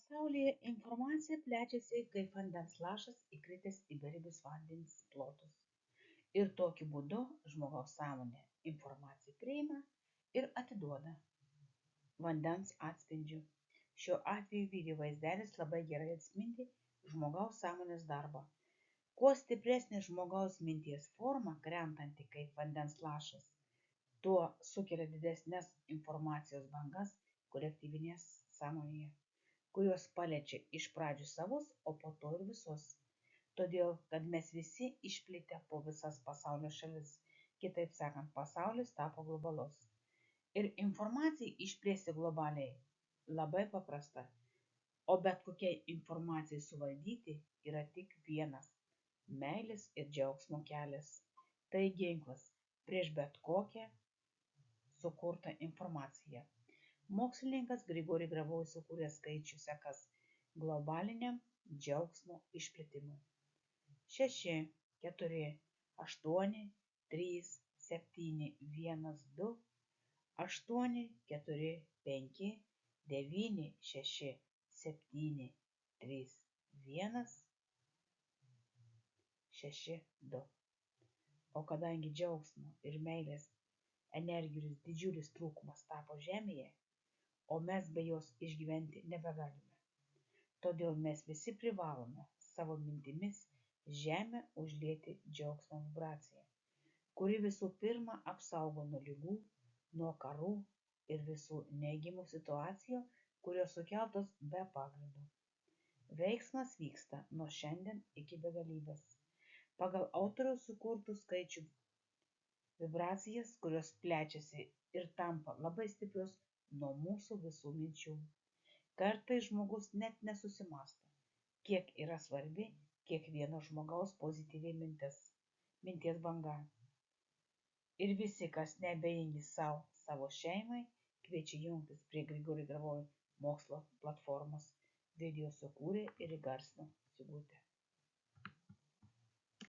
Pasaulyje informacija plečiasi kaip vandens lašas įkritęs į beribius vandens plotus. Ir tokiu būdu žmogaus sąmonė informaciją priima ir atiduoda vandens atspindžiu. Šiuo atveju video vaizdelis labai gerai atspindi žmogaus sąmonės darbą. Kuo stipresnė žmogaus minties forma, krentanti kaip vandens lašas, tuo sukelia didesnės informacijos bangas kolektyvinės sąmonėje, kurios paliečia iš pradžių savus, o po to ir visus. Todėl, kad mes visi išplitę po visas pasaulio šalis, kitaip sakant, pasaulis tapo globalus. Ir informacijai išplėsti globaliai labai paprasta, o bet kokiai informacijai suvaldyti yra tik vienas - meilės ir džiaugsmo kelias. Tai ginklas prieš bet kokią sukurtą informaciją. Mokslininkas Grigorij Gravojus sukūrė skaičių sekas globaliniam džiaugsmo išplitimui. 6, 4, 8, 3, 7, 1, 2, 8, 4, 5, 9, 6, 7, 3, 1, 6, 2. O kadangi džiaugsmo ir meilės energijos didžiulis trūkumas tapo Žemėje, o mes be jos išgyventi nebegalime. Todėl mes visi privalome savo mintimis Žemę užlieti džiaugsmo vibraciją, kuri visų pirma apsaugo nuo ligų, nuo karų ir visų neigiamų situacijų, kurios sukeltos be pagrindo. Veiksmas vyksta nuo šiandien iki begalybės, pagal autoriaus sukurtų skaičių vibracijas, kurios plečiasi ir tampa labai stiprios nuo mūsų visų minčių. Kartais žmogus net nesusimąsto, kiek yra svarbi kiekvieno žmogaus pozityvi minties banga. Ir visi, kas neabejingi savo šeimai, kviečiu jungtis prie Grigorij Gravojus mokslo platformos. Video sukūrė ir įgarsino Sigutė.